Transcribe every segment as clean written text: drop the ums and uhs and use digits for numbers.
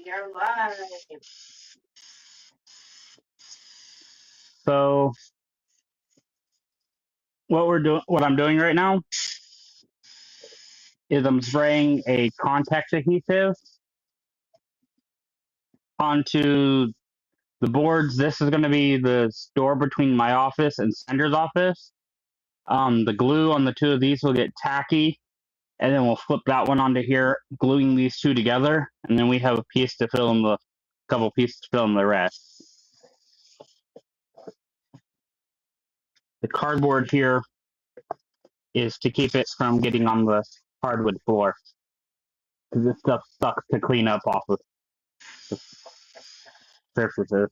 You're live. So what I'm doing right now is I'm spraying a contact adhesive onto the boards. This is going to be the door between my office and Sandra's office. The glue on the two of these will get tacky, and then we'll flip that one onto here, gluing these two together, and then we have a piece to fill in the couple pieces to fill in the rest. The cardboard here is to keep it from getting on the hardwood floor, because this stuff sucks to clean up off of the surfaces.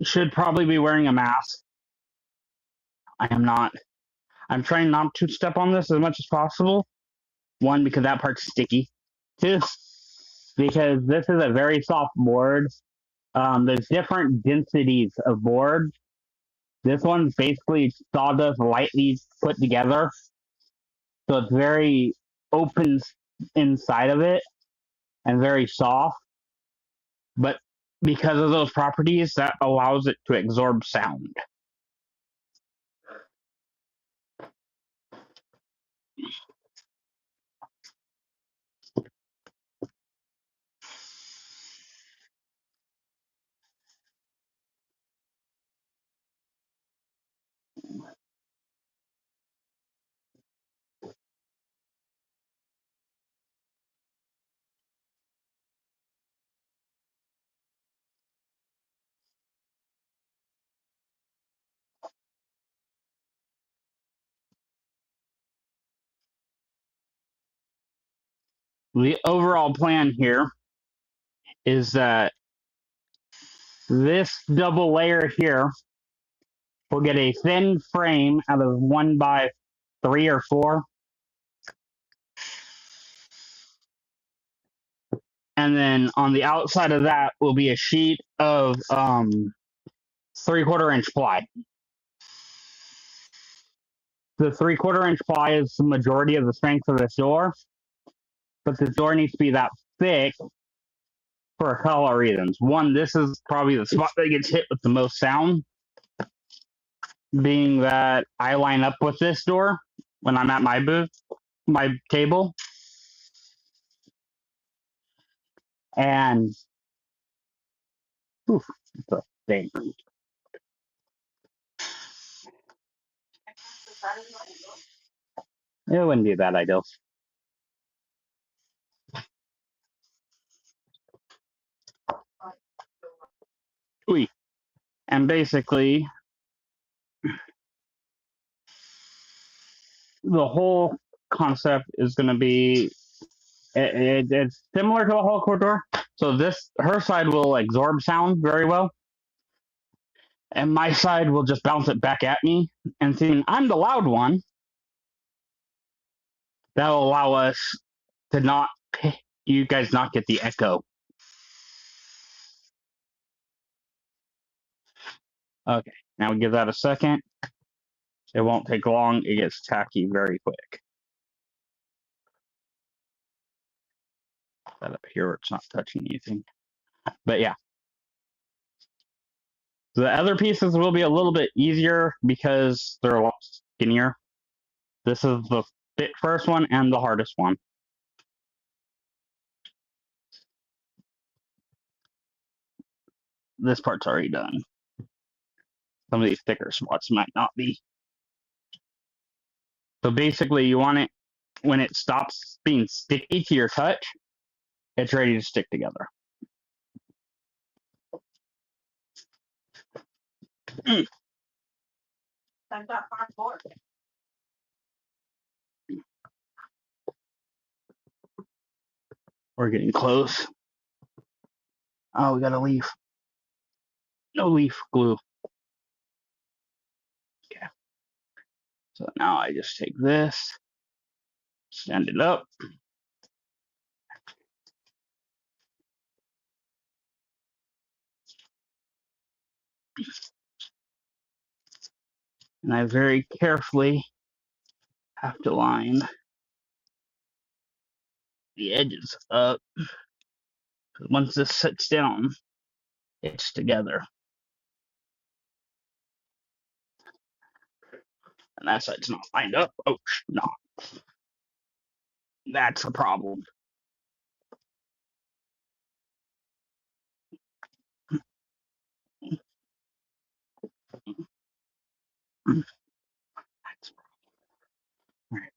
Should probably be wearing a mask. I am not. I'm trying not to step on this as much as possible. One, because that part's sticky. Two, because this is a very soft board. There's different densities of board. This one's basically sawdust lightly put together. So it's very open inside of it and very soft. But because of those properties, that allows it to absorb sound. The overall plan here is that this double layer here will get a thin frame out of 1x3 or 4. And then on the outside of that will be a sheet of 3/4 inch ply. The 3/4 inch ply is the majority of the strength of this door, but the door needs to be that thick for a couple of reasons. One, this is probably the spot that gets hit with the most sound, being that I line up with this door when I'm at my booth, my table. And oof, it's a thing. It wouldn't be a bad idea. Ooh. And basically, the whole concept is going to be it's similar to a whole core door. So her side will absorb sound very well, and my side will just bounce it back at me. And seeing I'm the loud one, that'll allow us to not you guys not get the echo. Okay, now we give that a second. It won't take long. It gets tacky very quick. That up here, it's not touching anything. But yeah. The other pieces will be a little bit easier because they're a lot skinnier. This is the first one and the hardest one. This part's already done. Some of these thicker spots might not be. So basically, you want it, when it stops being sticky to your touch, it's ready to stick together. I've got cardboard. We're getting close. Oh, we got a leaf. No leaf glue. Okay. So now I just take this, stand it up. And I very carefully have to line the edges up. Once this sits down, it's together. And that side's not lined up. Oh, no. That's a problem. That's all right.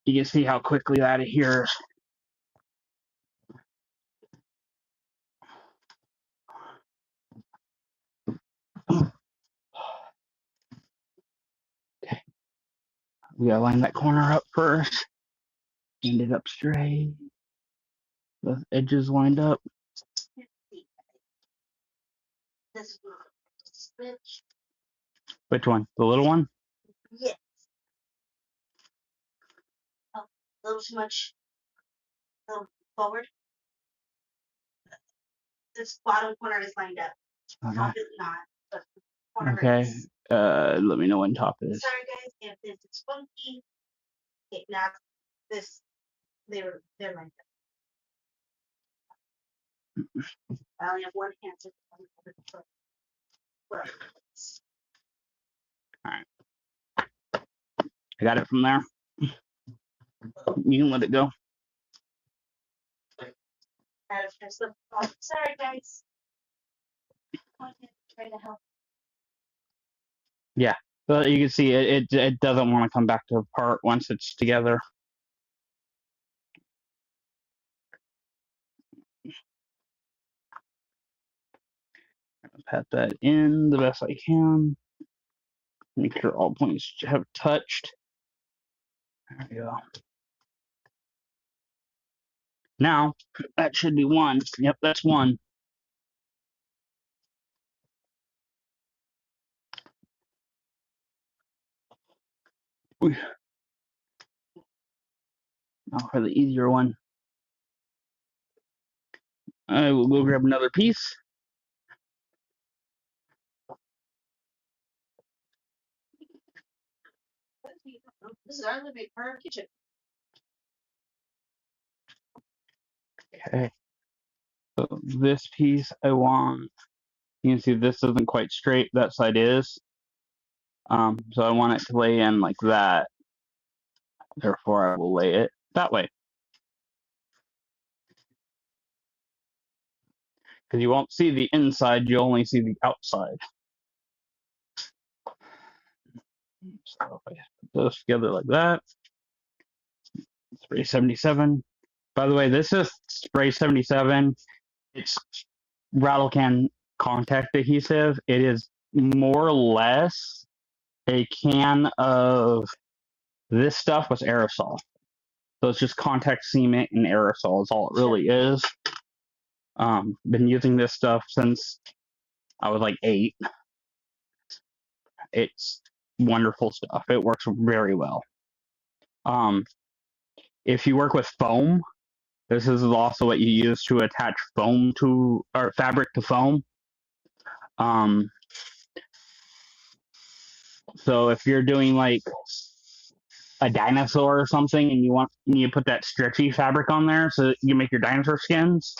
You can see how quickly that adheres. Okay. We gotta line that corner up first. End it up straight. The edges lined up. This switch. Which one? The little one? Yes. Oh, a little too much. A little forward. This bottom corner is lined up. Okay. Completely not. But the corner Okay. is. Let me know when top is. Sorry guys, if this is funky. Okay, now this they're lined up. I only have one hand to well, I got it from there. You can let it go. sorry guys. I try to help. Yeah. But you can see it doesn't want to come back to part once it's together. Pat that in the best I can. Make sure all points have touched. There we go. Now, that should be one. Yep, that's one. Now for the easier one. I will go grab another piece. This is our living our kitchen. Okay. So this piece I want, you can see this isn't quite straight, that side is. So I want it to lay in like that. Therefore, I will lay it that way. Because you won't see the inside, you only see the outside. So if I put those together like that, Spray 77. By the way, this is Spray 77. It's rattle can contact adhesive. It is more or less a can of this stuff with aerosol. So it's just contact cement and aerosol is all it really is. Been using this stuff since I was like 8. It's wonderful stuff. It works very well. If you work with foam, this is also what you use to attach foam to, or fabric to foam. So if you're doing like a dinosaur or something and you put that stretchy fabric on there so that you make your dinosaur skins,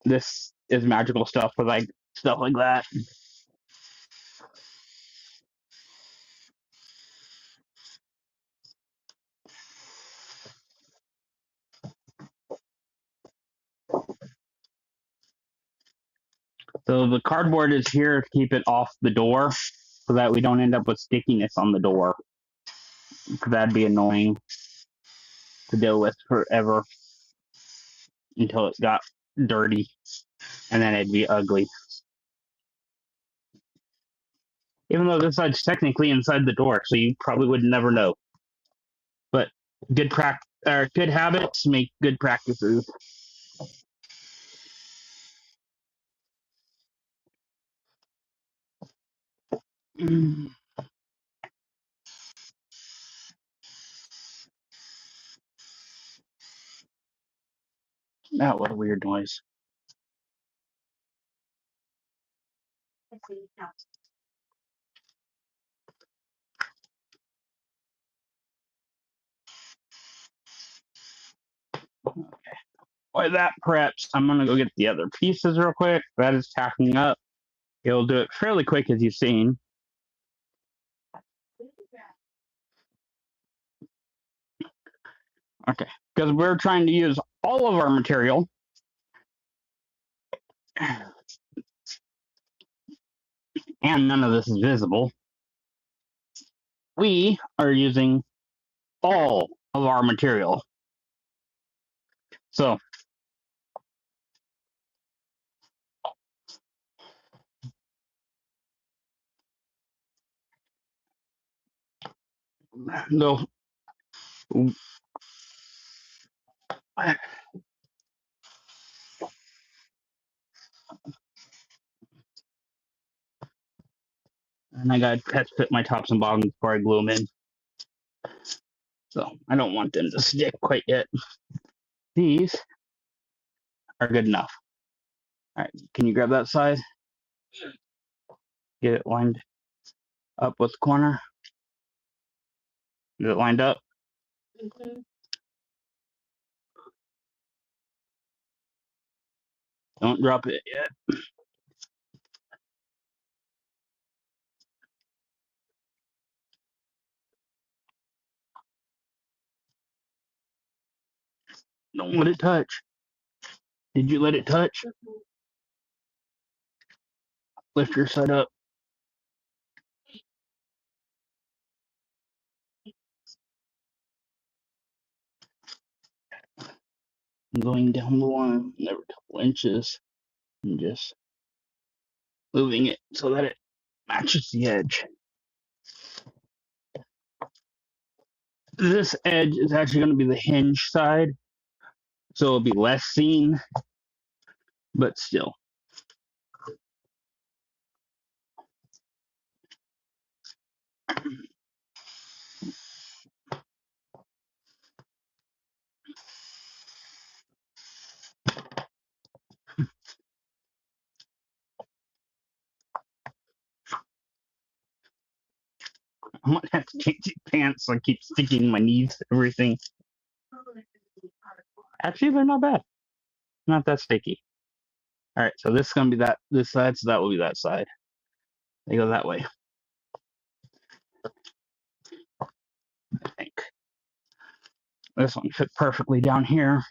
this is magical stuff for like stuff like that. So the cardboard is here to keep it off the door so that we don't end up with stickiness on the door. That'd be annoying to deal with forever until it got dirty and then it'd be ugly. Even though this side's technically inside the door, so you probably would never know. But good good habits make good practices. Now, what a weird noise. Let's see. No. While that preps, I'm gonna go get the other pieces real quick. That is tacking up. It'll do it fairly quick, as you've seen. Okay, because we're trying to use all of our material. And none of this is visible. We are using all of our material. So no. And I got to test fit my tops and bottoms before I glue them in. So I don't want them to stick quite yet. These are good enough. All right, can you grab that side? Get it lined up with the corner. Is it lined up? Mm-hmm. Don't drop it yet. Don't let it touch. Did you let it touch? Mm-hmm. Lift your side up. I'm going down the line every couple inches and just moving it so that it matches the edge. This edge is actually going to be the hinge side, so it'll be less seen, but still. I might have to change the pants so I keep sticking my knees to everything. Actually, they're not bad. Not that sticky. All right, so this is going to be this side, so that will be that side. They go that way, I think. This one fit perfectly down here.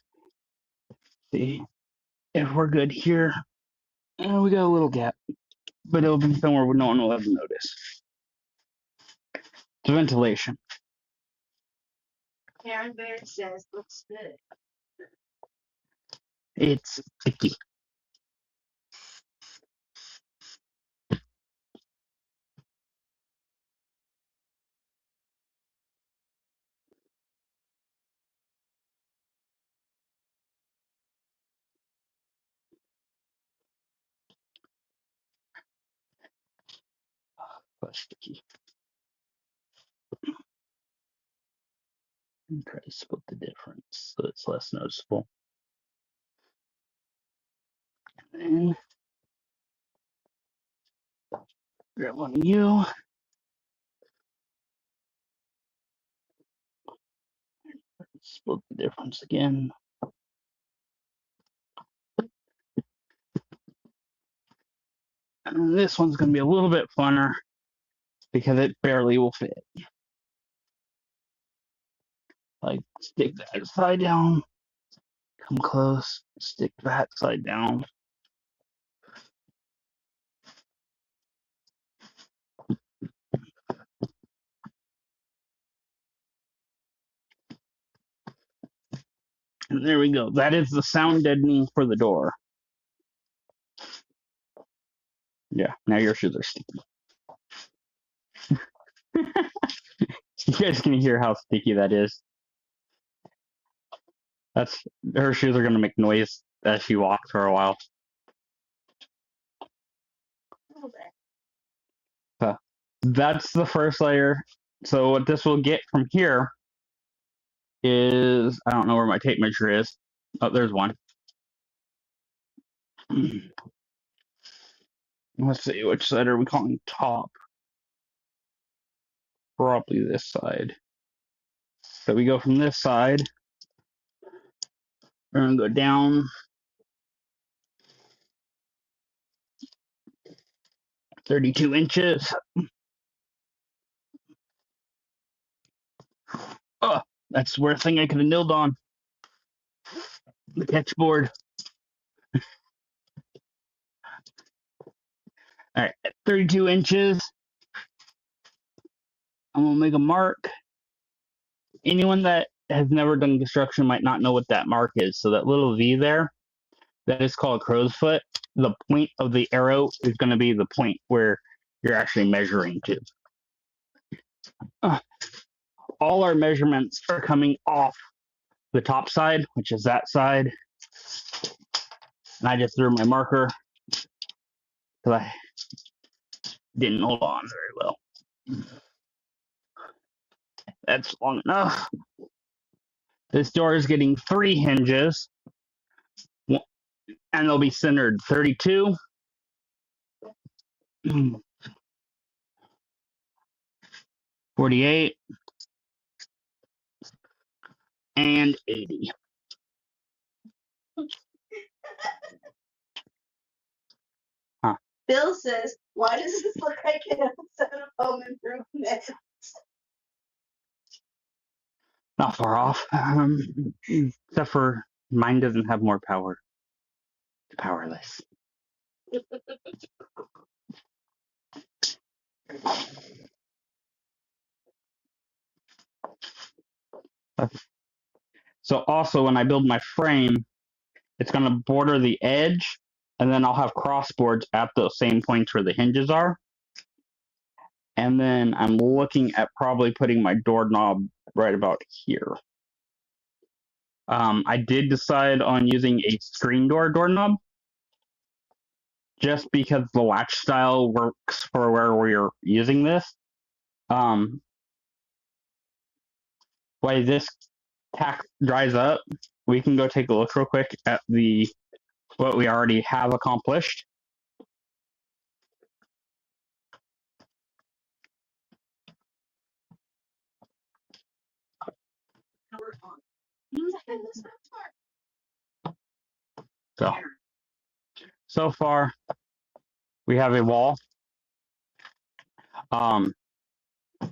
See if we're good here. And we got a little gap, but it'll be somewhere where no one will ever notice. It's ventilation. Karen Baird says looks good. It's sticky. But sticky. And try to split the difference so it's less noticeable. And grab one of you. Split the difference again. And this one's going to be a little bit funner because it barely will fit. Like, stick that side down, come close, stick that side down. And there we go. That is the sound deadening for the door. Yeah, now your shoes are sticky. You guys can hear how sticky that is. Her shoes are gonna make noise as she walks for a while. That's the first layer. So what this will get from here is, I don't know where my tape measure is. Oh, there's one. Let's see, which side are we calling top? Probably this side. So we go from this side. We're gonna go down 32 inches. Oh, that's the worst thing I could have nailed on. The catch board. All right, 32 inches. I'm gonna make a mark. Anyone that has never done construction might not know what that mark is. So that little V there, that is called a crow's foot. The point of the arrow is going to be the point where you're actually measuring to. All our measurements are coming off the top side, which is that side. And I just threw my marker because I didn't hold on very well. That's long enough. This door is getting 3 hinges, and they'll be centered 32, 48, and 80. Bill says, why does this look like an episode of Home Improvement? Not far off. Except for mine doesn't have more power. It's powerless. So also when I build my frame, it's going to border the edge, and then I'll have crossboards at those same points where the hinges are. And then I'm looking at probably putting my doorknob right about here. I did decide on using a screen doorknob, just because the latch style works for where we're using this. While this tack dries up, we can go take a look real quick at what we already have accomplished. So far, we have a wall.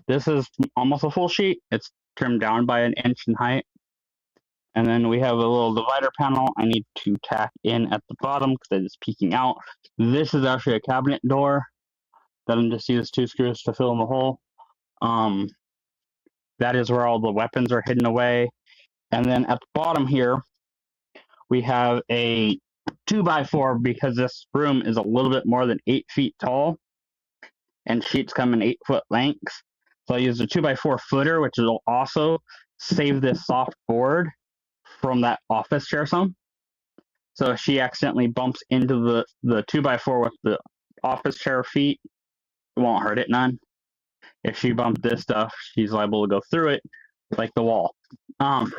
This is almost a full sheet. It's trimmed down by 1 inch in height. And then we have a little divider panel I need to tack in at the bottom because it is peeking out. This is actually a cabinet door that I'm just using 2 screws to fill in the hole. That is where all the weapons are hidden away. And then at the bottom here, we have a 2x4 because this room is a little bit more than 8 feet tall, and sheets come in 8-foot lengths. So I used a 2x4 footer, which will also save this soft board from that office chair some. So if she accidentally bumps into the 2x4 with the office chair feet, it won't hurt it none. If she bumps this stuff, she's liable to go through it like the wall. You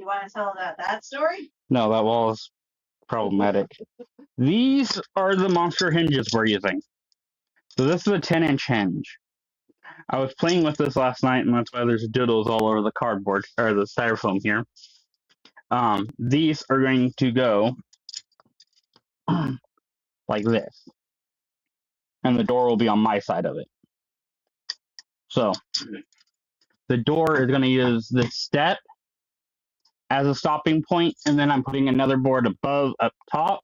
want to tell about that story? No, that wall is problematic. These are the monster hinges we're using. So this is a 10-inch hinge. I was playing with this last night, and that's why there's doodles all over the cardboard, or the styrofoam here. These are going to go like this. And the door will be on my side of it. So the door is going to use this step as a stopping point, and then I'm putting another board above up top.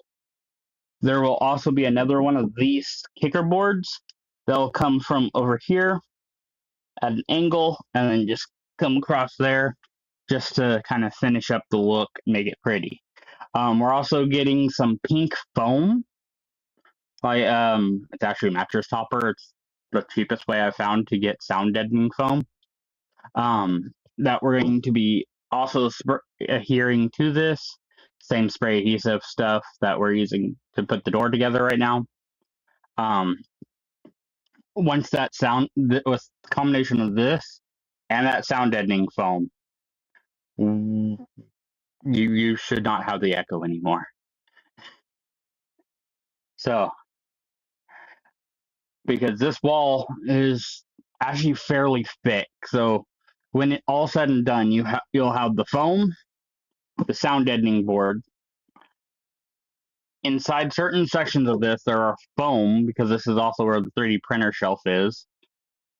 There will also be another one of these kicker boards that'll come from over here at an angle and then just come across there just to kind of finish up the look and make it pretty. We're also getting some pink foam. It's actually a mattress topper. It's the cheapest way I found to get sound deadening foam. That we're going to be also adhering to this same spray adhesive stuff that we're using to put the door together right now. Once that with the combination of this and that sound deadening foam, you should not have the echo anymore. So, because this wall is actually fairly thick, so when it all said and done, you'll have the foam, the sound deadening board. Inside certain sections of this, there are foam, because this is also where the 3D printer shelf is.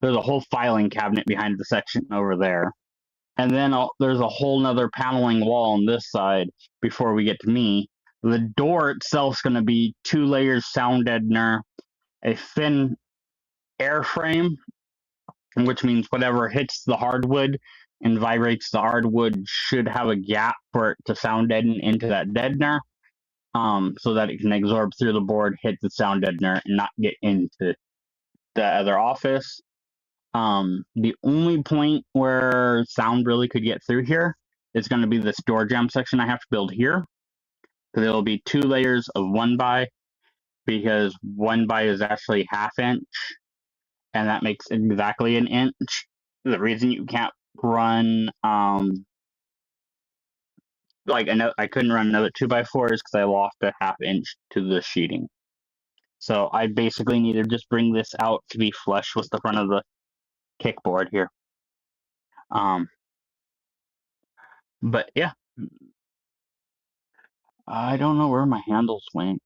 There's a whole filing cabinet behind the section over there. And then there's a whole nother paneling wall on this side before we get to me. The door itself is going to be 2 layers sound deadener, a thin airframe, which means whatever hits the hardwood and vibrates the hardwood should have a gap for it to sound deaden into that deadener, so that it can absorb through the board, hit the sound deadener, and not get into the other office. The only point where sound really could get through here is going to be this door jamb section I have to build here. So there will be 2 layers of 1x, because 1x is actually 1/2 inch, and that makes exactly 1 inch. The reason you can't run I couldn't run another 2x4 is because I lost a 1/2 inch to the sheeting. So I basically need to just bring this out to be flush with the front of the kickboard here. But yeah, I don't know where my handles went.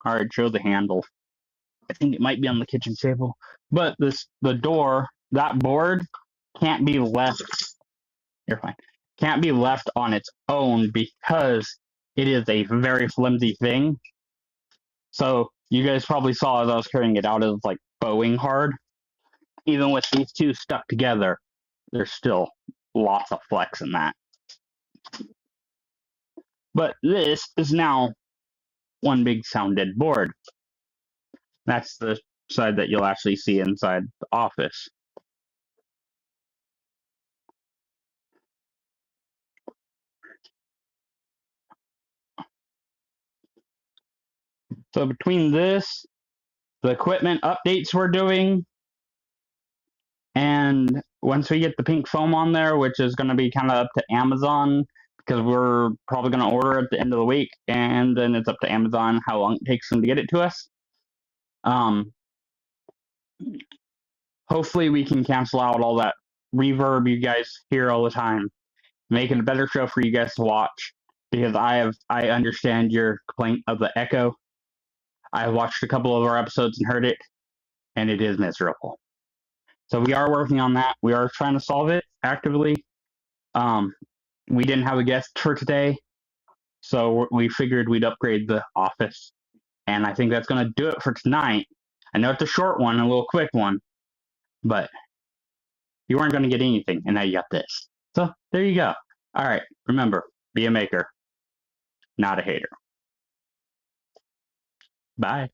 All right, show the handle. I think it might be on the kitchen table. But the door, that board can't be left. You're fine. Can't be left on its own because it is a very flimsy thing. So you guys probably saw as I was carrying it out, it was like bowing hard. Even with these two stuck together, there's still lots of flex in that. But this is now one big sound dead board. That's the side that you'll actually see inside the office. So between this, the equipment updates we're doing, and once we get the pink foam on there, which is going to be kind of up to Amazon, because we're probably going to order at the end of the week, and then it's up to Amazon how long it takes them to get it to us. Hopefully we can cancel out all that reverb you guys hear all the time, make it a better show for you guys to watch, because I understand your complaint of the echo. I watched a couple of our episodes and heard it, and it is miserable. So we are working on that. We are trying to solve it actively. We didn't have a guest for today, so we figured we'd upgrade the office. And I think that's going to do it for tonight. I know it's a short one, a little quick one, but you weren't going to get anything, and now you got this. So there you go. All right, remember, be a maker, not a hater. Bye.